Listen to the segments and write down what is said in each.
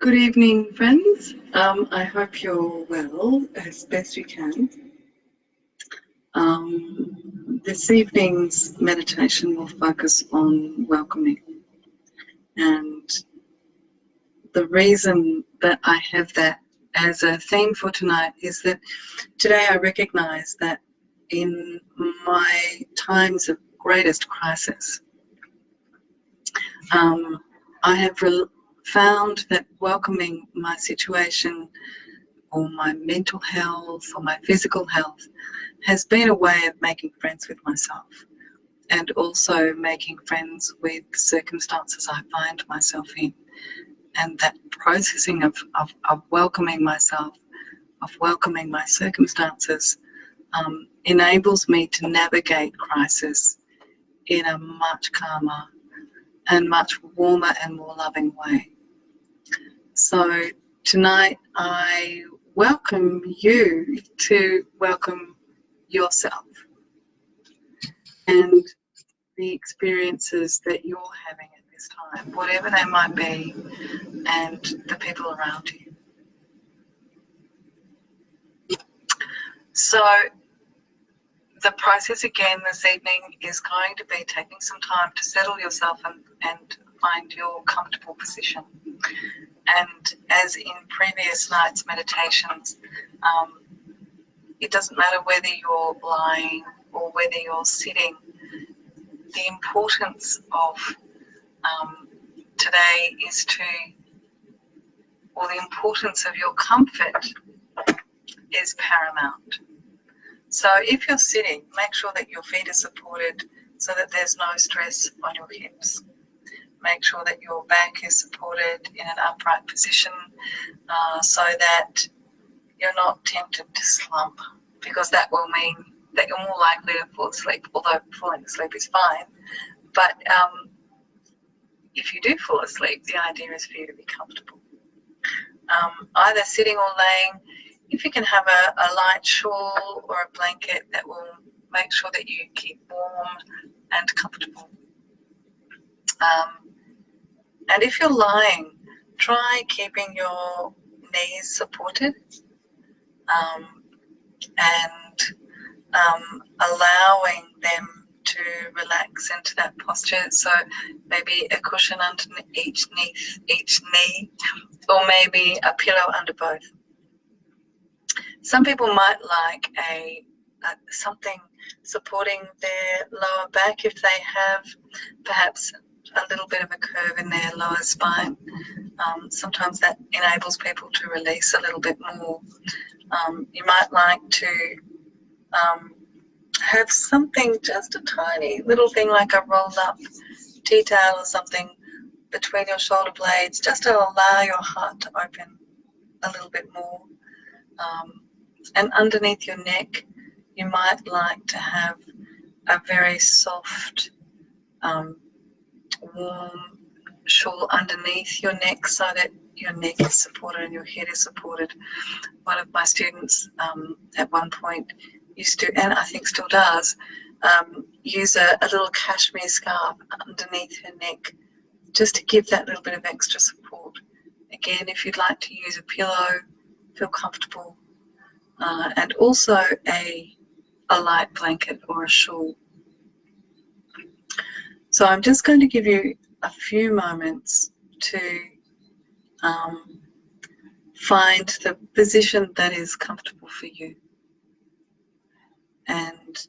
Good evening, friends. I hope you're well as best you can. This evening's meditation will focus on welcoming. And the reason that I have that as a theme for tonight is that today I recognize that in my times of greatest crisis, I have found that welcoming my situation or my mental health or my physical health has been a way of making friends with myself and also making friends with circumstances I find myself in. And that processing of welcoming myself, of welcoming my circumstances, enables me to navigate crisis in a much calmer and much warmer and more loving way. So tonight I welcome you to welcome yourself and the experiences that you're having at this time, whatever they might be, and the people around you. So the process again this evening is going to be taking some time to settle yourself and find your comfortable position. And as in previous nights' meditations, it doesn't matter whether you're lying or whether you're sitting. The importance of today is the importance of your comfort is paramount. So if you're sitting, make sure that your feet are supported so that there's no stress on your hips. Make sure that your back is supported in an upright position so that you're not tempted to slump, because that will mean that you're more likely to fall asleep, although falling asleep is fine. But if you do fall asleep, the idea is for you to be comfortable. Either sitting or laying. If you can have a light shawl or a blanket, that will make sure that you keep warm and comfortable. And if you're lying, try keeping your knees supported and allowing them to relax into that posture. So maybe a cushion under each knee, or maybe a pillow under both. Some people might like something supporting their lower back if they have perhaps a little bit of a curve in their lower spine. Sometimes that enables people to release a little bit more. You might like to have something, just a tiny little thing like a rolled up tea towel or something between your shoulder blades, just to allow your heart to open a little bit more. And underneath your neck, you might like to have a very soft, warm shawl underneath your neck so that your neck is supported and your head is supported. One of my students at one point used to, and I think still does, use a little cashmere scarf underneath her neck just to give that little bit of extra support. Again, if you'd like to use a pillow, feel comfortable, and also a light blanket or a shawl. So I'm just going to give you a few moments to find the position that is comfortable for you and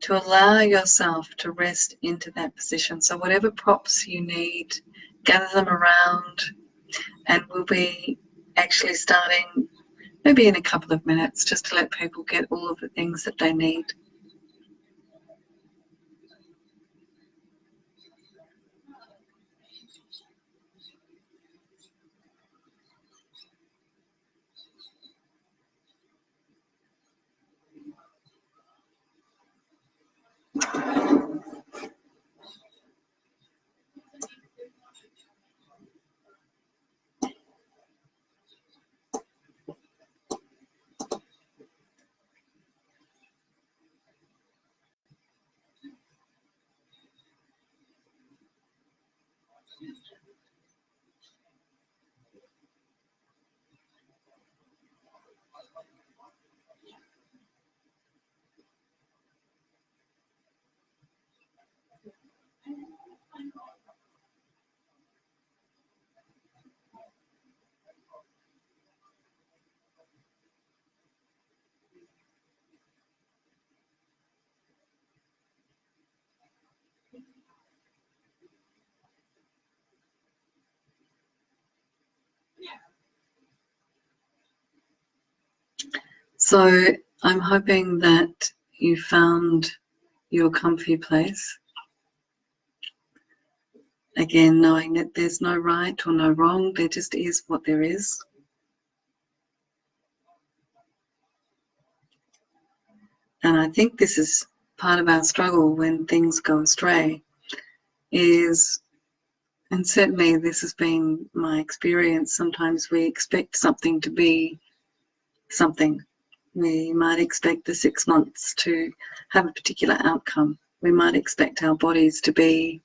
to allow yourself to rest into that position. So whatever props you need, gather them around, and we'll be actually starting maybe in a couple of minutes, just to let people get all of the things that they need. So I'm hoping that you found your comfy place. Again, knowing that there's no right or no wrong, there just is what there is. And I think this is part of our struggle when things go astray, is, and certainly this has been my experience, sometimes we expect something to be something. We might expect the 6 months to have a particular outcome. We might expect our bodies to be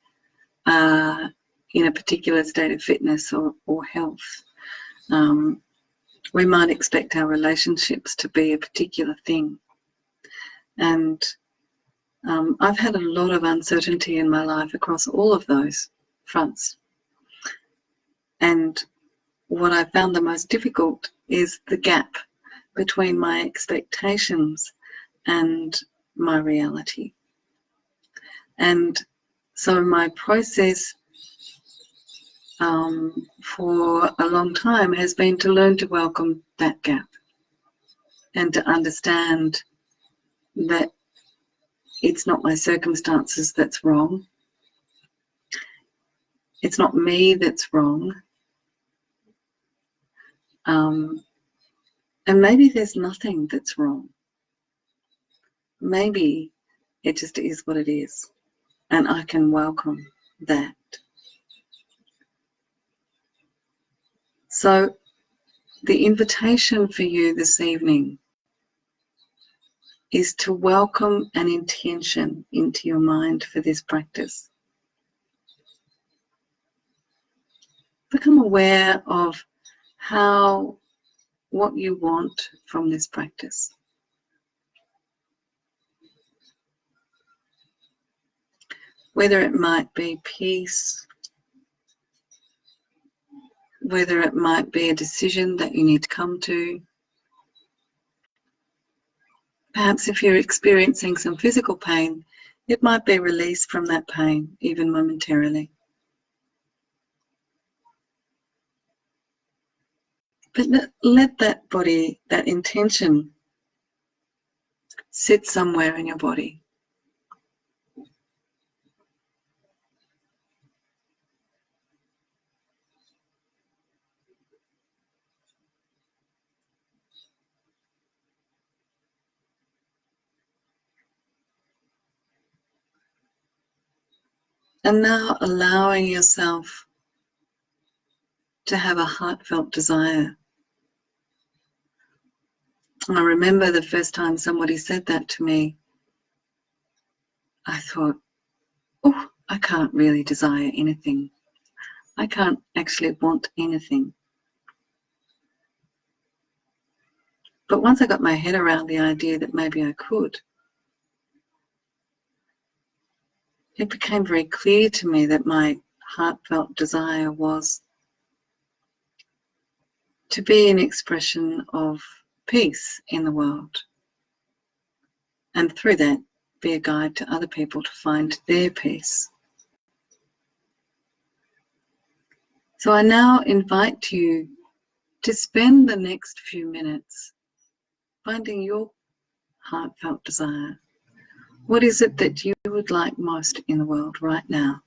in a particular state of fitness or health. We might expect our relationships to be a particular thing. And I've had a lot of uncertainty in my life across all of those fronts. And what I found the most difficult is the gap between my expectations and my reality. And so my process for a long time has been to learn to welcome that gap and to understand that it's not my circumstances that's wrong. It's not me that's wrong. And maybe there's nothing that's wrong. Maybe it just is what it is. And I can welcome that. So the invitation for you this evening is to welcome an intention into your mind for this practice. Become aware of what you want from this practice. Whether it might be peace, whether it might be a decision that you need to come to. Perhaps if you're experiencing some physical pain, it might be release from that pain, even momentarily. But let that body, that intention, sit somewhere in your body. And now allowing yourself to have a heartfelt desire. I remember the first time somebody said that to me, I thought, oh, I can't really desire anything. I can't actually want anything. But once I got my head around the idea that maybe I could, it became very clear to me that my heartfelt desire was to be an expression of peace in the world, and through that be a guide to other people to find their peace. So I now invite you to spend the next few minutes finding your heartfelt desire. What is it that you would like most in the world right now?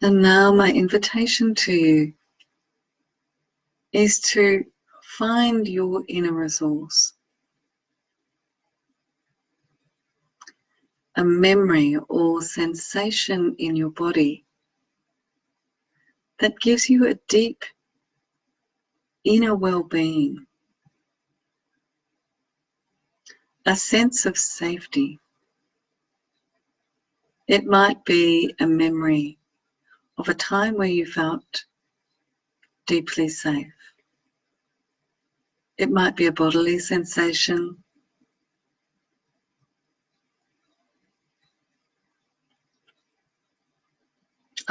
And now my invitation to you is to find your inner resource, a memory or sensation in your body that gives you a deep inner well-being, a sense of safety. It might be a memory of a time where you felt deeply safe. It might be a bodily sensation.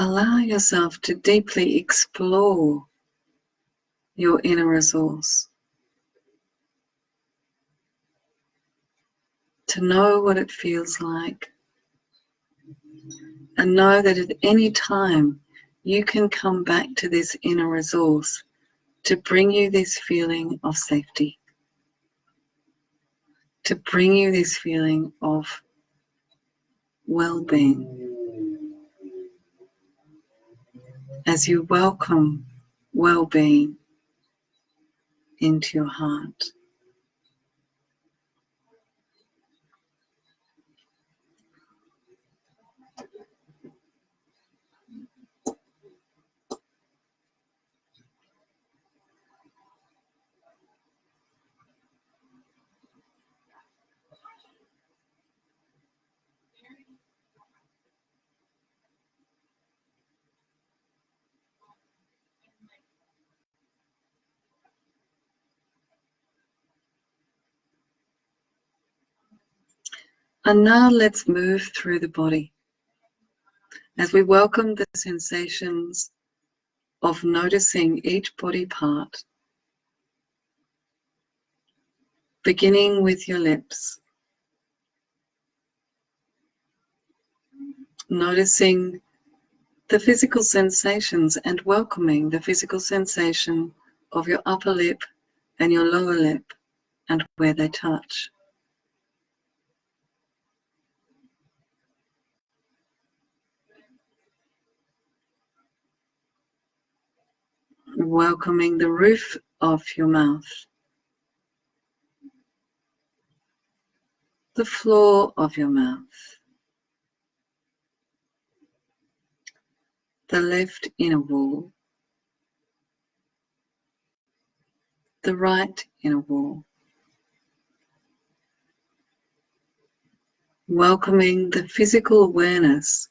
Allow yourself to deeply explore your inner resource, to know what it feels like, and know that at any time you can come back to this inner resource to bring you this feeling of safety, to bring you this feeling of well-being, as you welcome well-being into your heart. And now let's move through the body as we welcome the sensations of noticing each body part, beginning with your lips, noticing the physical sensations and welcoming the physical sensation of your upper lip and your lower lip and where they touch. Welcoming the roof of your mouth, the floor of your mouth, the left inner wall, the right inner wall. Welcoming the physical awareness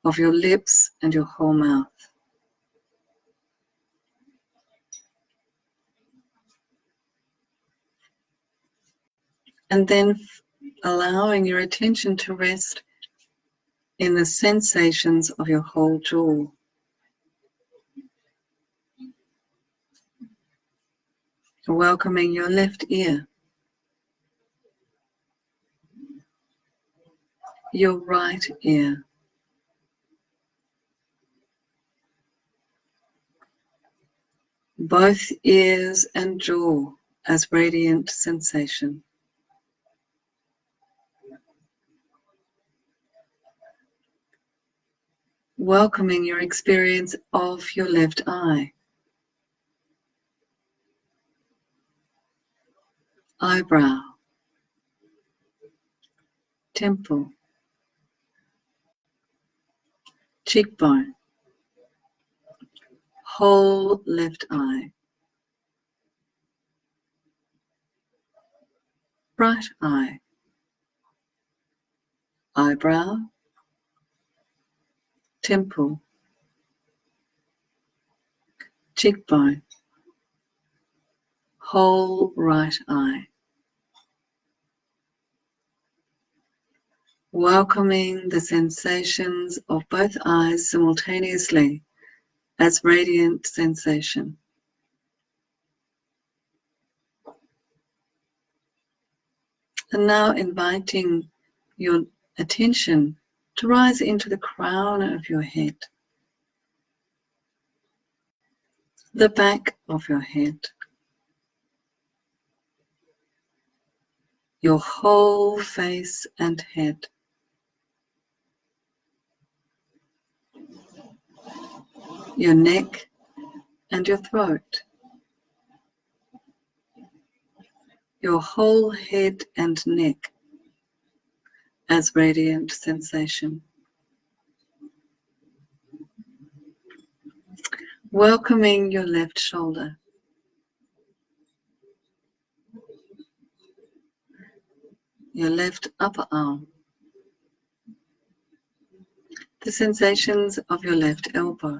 of your lips and your whole mouth. And then allowing your attention to rest in the sensations of your whole jaw. Welcoming your left ear, your right ear, both ears and jaw as radiant sensation. Welcoming your experience of your left eye, eyebrow, temple, cheekbone, whole left eye, right eye, eyebrow, temple, cheekbone, whole right eye. Welcoming the sensations of both eyes simultaneously as radiant sensation. And now inviting your attention to rise into the crown of your head, the back of your head, your whole face and head, your neck and your throat, your whole head and neck as radiant sensation. Welcoming your left shoulder, your left upper arm, the sensations of your left elbow,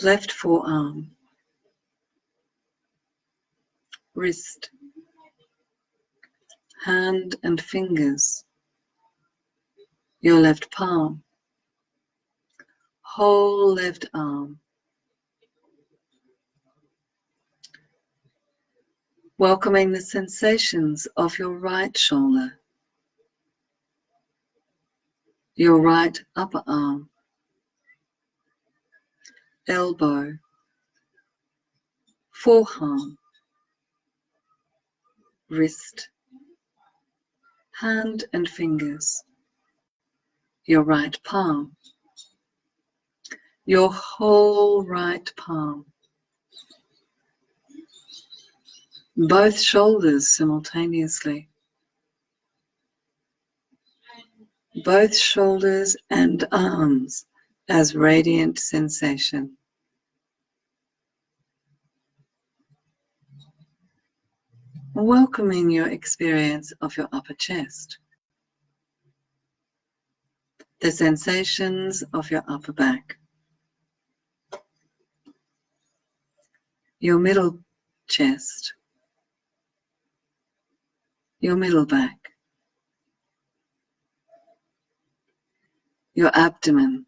left forearm, wrist, hand and fingers, your left palm, whole left arm. Welcoming the sensations of your right shoulder, your right upper arm, elbow, forearm, wrist, hand and fingers, your right palm, your whole right palm, both shoulders simultaneously, both shoulders and arms as radiant sensation. Welcoming your experience of your upper chest, the sensations of your upper back, your middle chest, your middle back, your abdomen,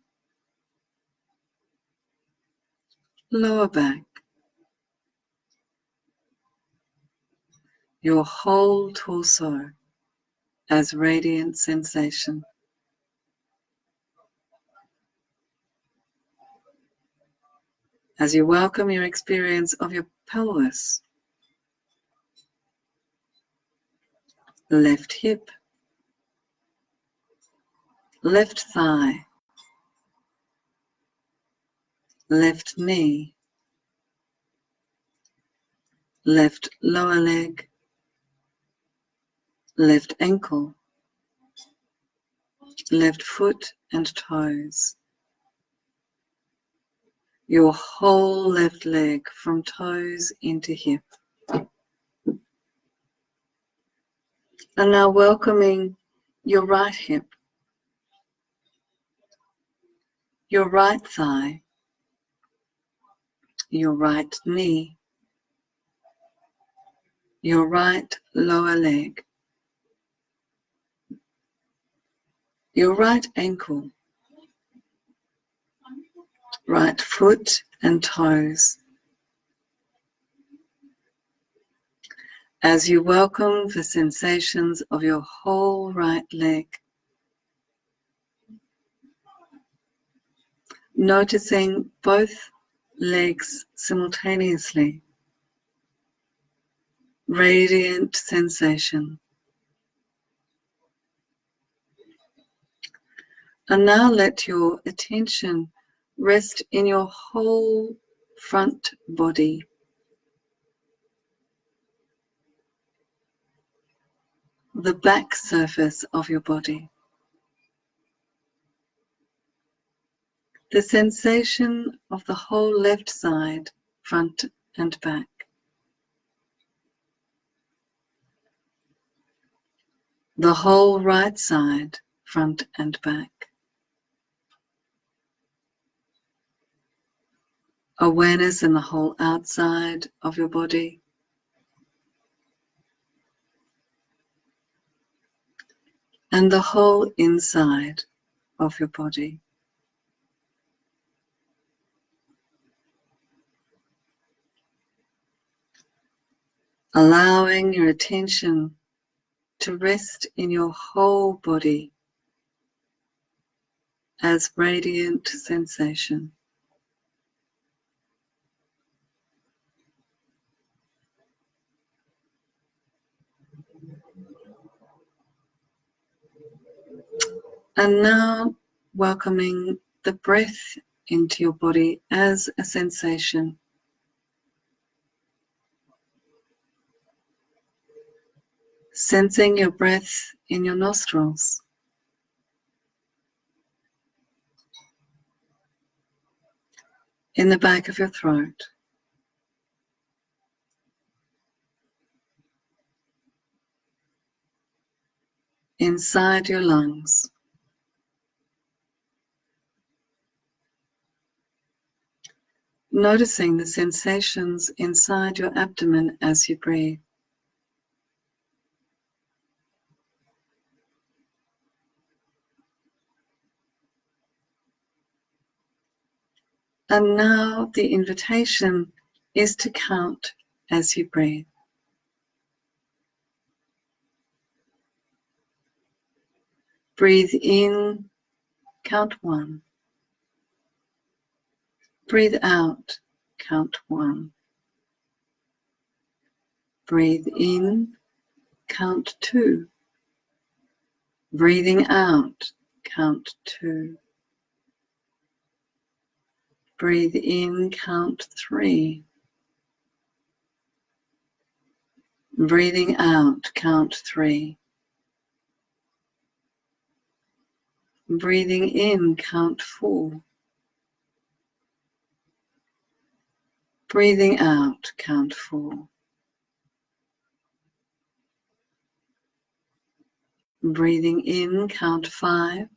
lower back, your whole torso as radiant sensation. As you welcome your experience of your pelvis, left hip, left thigh, left knee, left lower leg, left ankle, left foot and toes, your whole left leg from toes into hip. And now welcoming your right hip, your right thigh, your right knee, your right lower leg, your right ankle, right foot and toes. As you welcome the sensations of your whole right leg, noticing both legs simultaneously, radiant sensation. And now let your attention rest in your whole front body. The back surface of your body. The sensation of the whole left side, front and back. The whole right side, front and back. Awareness in the whole outside of your body. And the whole inside of your body. Allowing your attention to rest in your whole body as radiant sensation. And now welcoming the breath into your body as a sensation. Sensing your breath in your nostrils. In the back of your throat. Inside your lungs. Noticing the sensations inside your abdomen as you breathe. And now the invitation is to count as you breathe. Breathe in, count 1. Breathe out, count 1. Breathe in, count 2. Breathing out, count 2. Breathe in, count 3. Breathing out, count 3. Breathing in, count 4. Breathing out, count 4. Breathing in, count 5.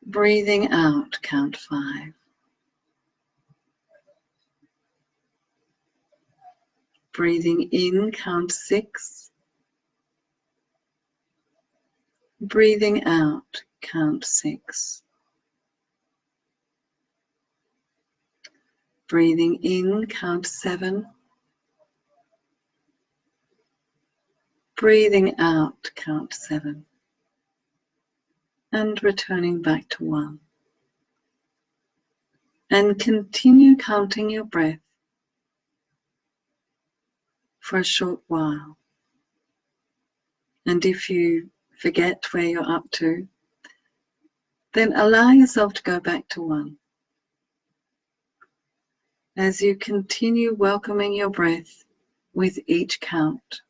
Breathing out, count 5. Breathing in, count 6. Breathing out, count 6. Breathing in, count 7. Breathing out, count 7. And returning back to 1. And continue counting your breath for a short while. And if you forget where you're up to, then allow yourself to go back to 1. As you continue welcoming your breath with each count.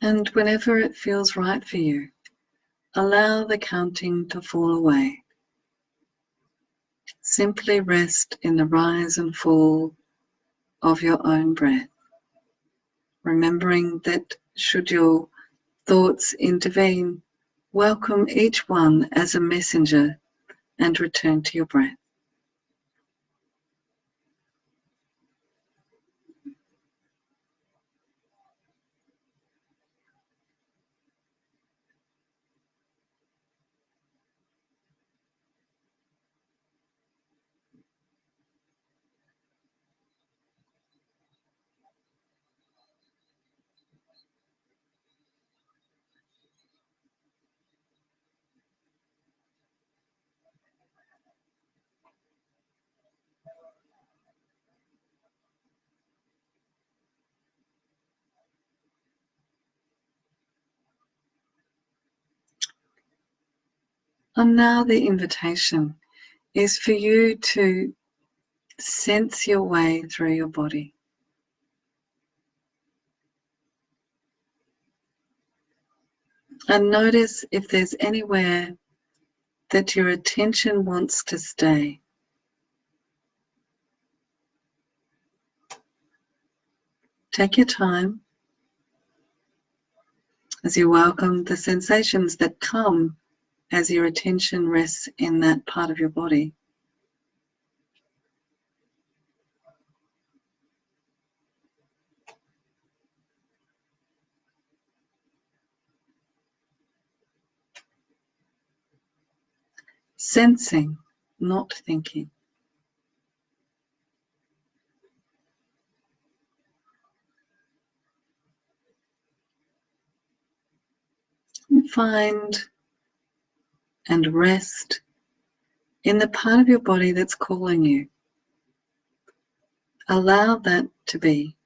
And whenever it feels right for you, allow the counting to fall away. Simply rest in the rise and fall of your own breath, remembering that should your thoughts intervene, welcome each one as a messenger and return to your breath. And now the invitation is for you to sense your way through your body. And notice if there's anywhere that your attention wants to stay. Take your time as you welcome the sensations that come as your attention rests in that part of your body. sensing, not thinking. And find and rest in the part of your body that's calling you. Allow that to be.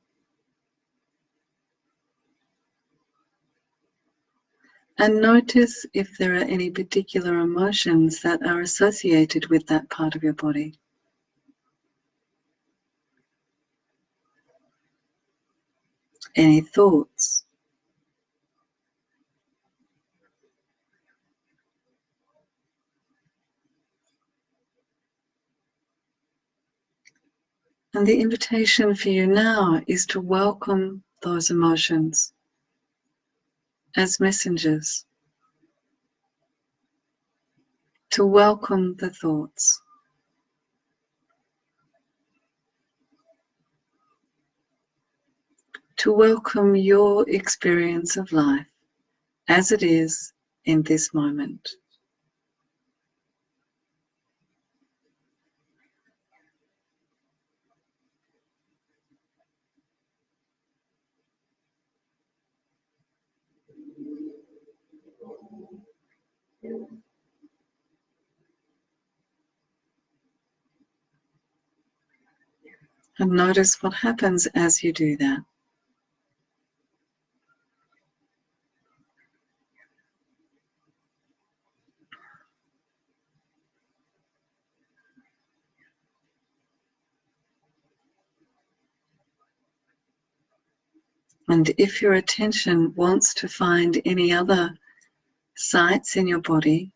And notice if there are any particular emotions that are associated with that part of your body. Any thoughts. And the invitation for you now is to welcome those emotions as messengers, to welcome the thoughts, to welcome your experience of life as it is in this moment. And notice what happens as you do that. And if your attention wants to find any other sites in your body,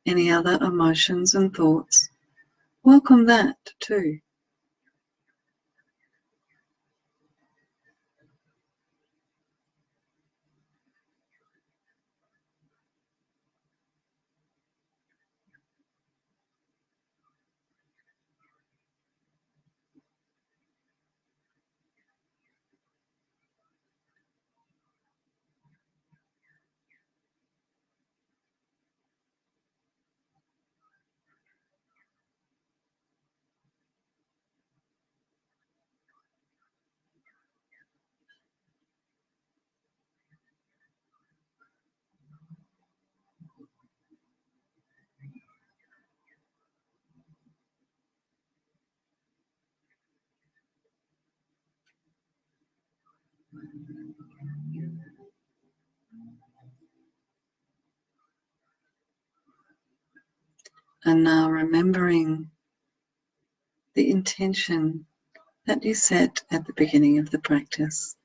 any other emotions and thoughts, welcome that too. And now remembering the intention that you set at the beginning of the practice.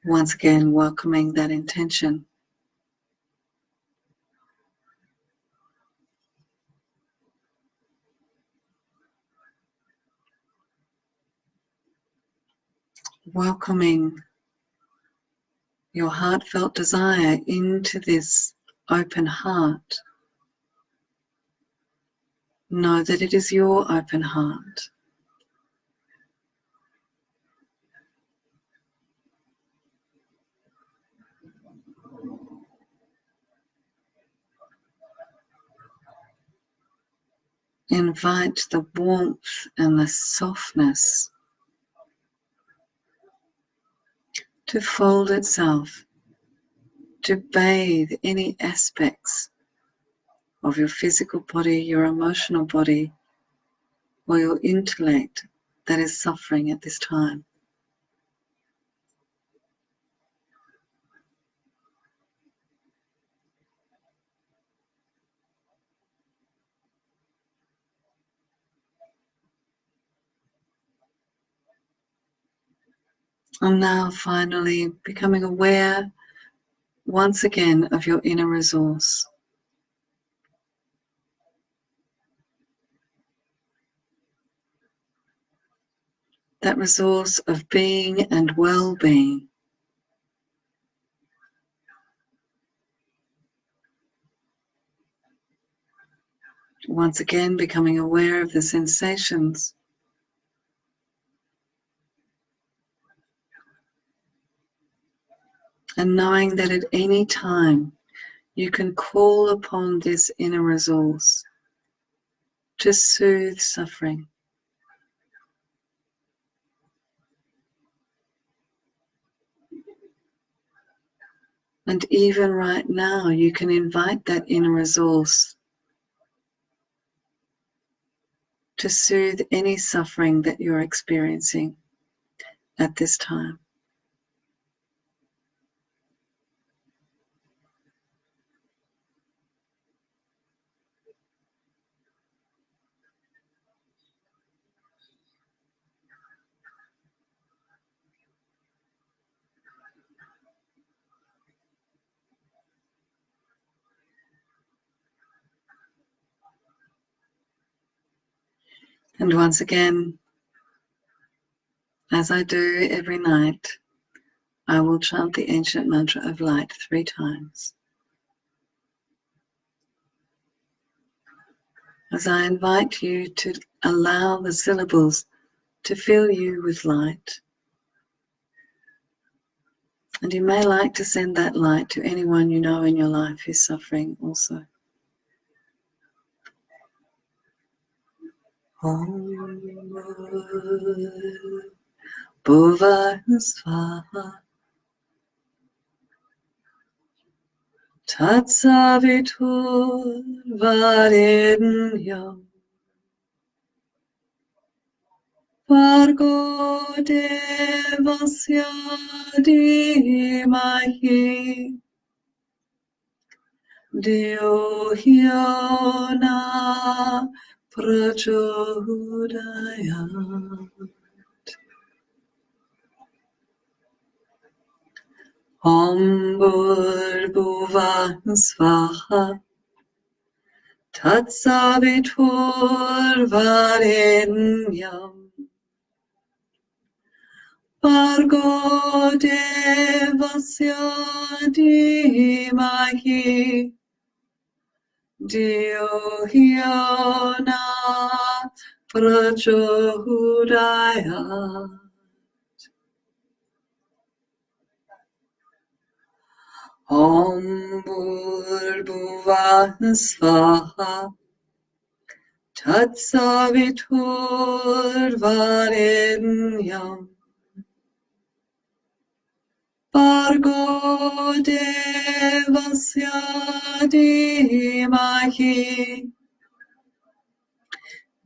Once again, welcoming that intention. Welcoming your heartfelt desire into this open heart. Know that it is your open heart. Invite the warmth and the softness to fold itself, to bathe any aspects of your physical body, your emotional body, or your intellect that is suffering at this time. And now finally becoming aware once again of your inner resource. That resource of being and well-being. Once again becoming aware of the sensations. And knowing that at any time you can call upon this inner resource to soothe suffering. And even right now, you can invite that inner resource to soothe any suffering that you're experiencing at this time. And once again, as I do every night, I will chant the ancient mantra of light 3 times. As I invite you to allow the syllables to fill you with light. And you may like to send that light to anyone you know in your life who's suffering also. Om Bhuva Svaha Tatsavitur Varenyam Bhargo Devasya Dhimahi Dhiyo Hyo Na Prachodayat. Om Bhurbhuva Svaha Tatsavitur Varenyam Bhargo Devasya Dhimahi Dhiyo Hyo Na Prachodayat. Om Bhurbhuva Svaha Tatsavitur Varenyam Bhargo Devasya Dhimahi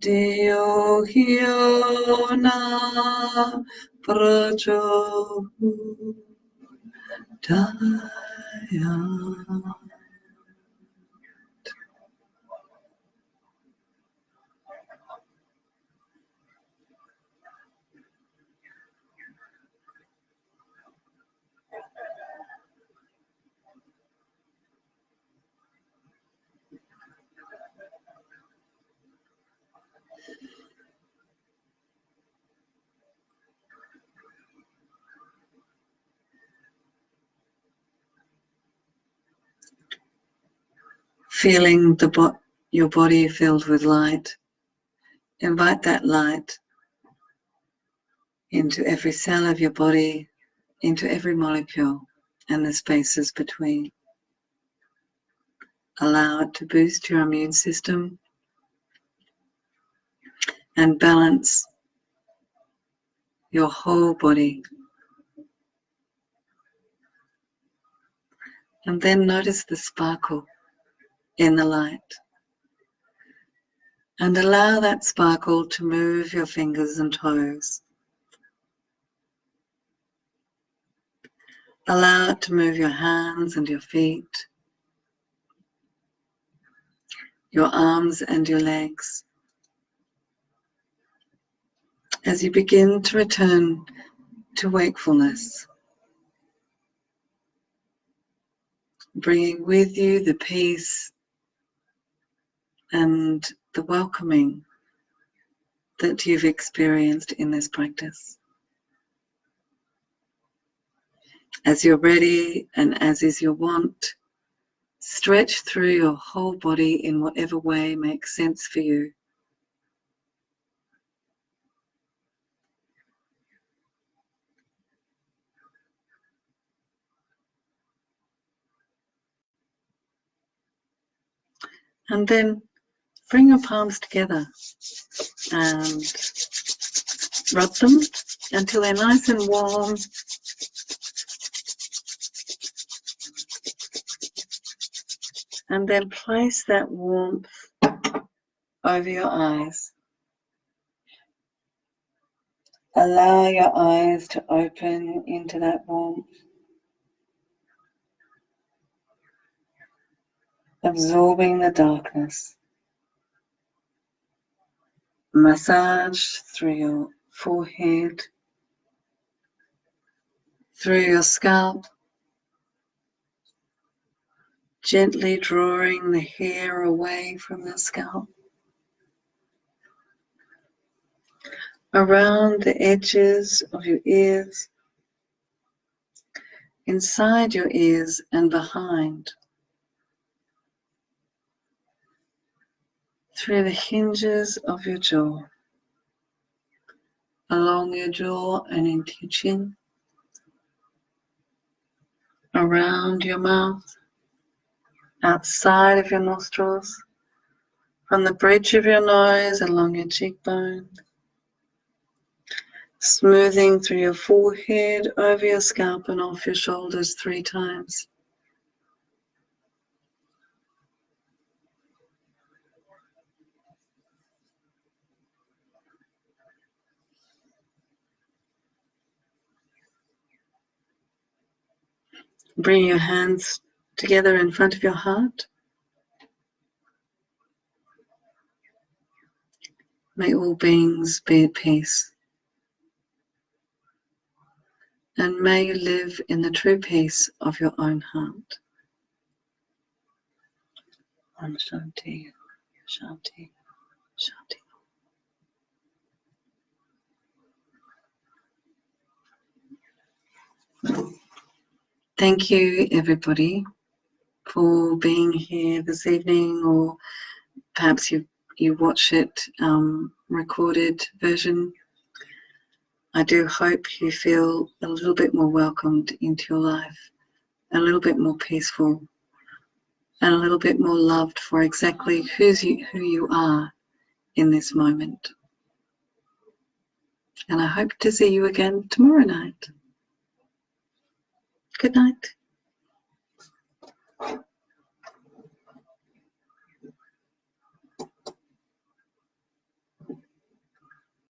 Dhiyo Hyo Na Prachodayat. Feeling your body filled with light, invite that light into every cell of your body, into every molecule and the spaces between. Allow it to boost your immune system and balance your whole body. And then notice the sparkle in the light. And allow that sparkle to move your fingers and toes. Allow it to move your hands and your feet, your arms and your legs. As you begin to return to wakefulness, bringing with you the peace and the welcoming that you've experienced in this practice. As you're ready and as is your wont, stretch through your whole body in whatever way makes sense for you. And then bring your palms together and rub them until they're nice and warm. And then place that warmth over your eyes. Allow your eyes to open into that warmth. Absorbing the darkness. Massage through your forehead, through your scalp, gently drawing the hair away from the scalp, around the edges of your ears, inside your ears and behind, through the hinges of your jaw, along your jaw and into your chin, around your mouth, outside of your nostrils, from the bridge of your nose along your cheekbone, smoothing through your forehead, over your scalp and off your shoulders 3 times. Bring your hands together in front of your heart. May all beings be at peace. And may you live in the true peace of your own heart. Om Shanti, Shanti, Shanti. Thank you, everybody, for being here this evening, or perhaps you watch it recorded version. I do hope you feel a little bit more welcomed into your life, a little bit more peaceful, and a little bit more loved for exactly who you are in this moment. And I hope to see you again tomorrow night. Good night.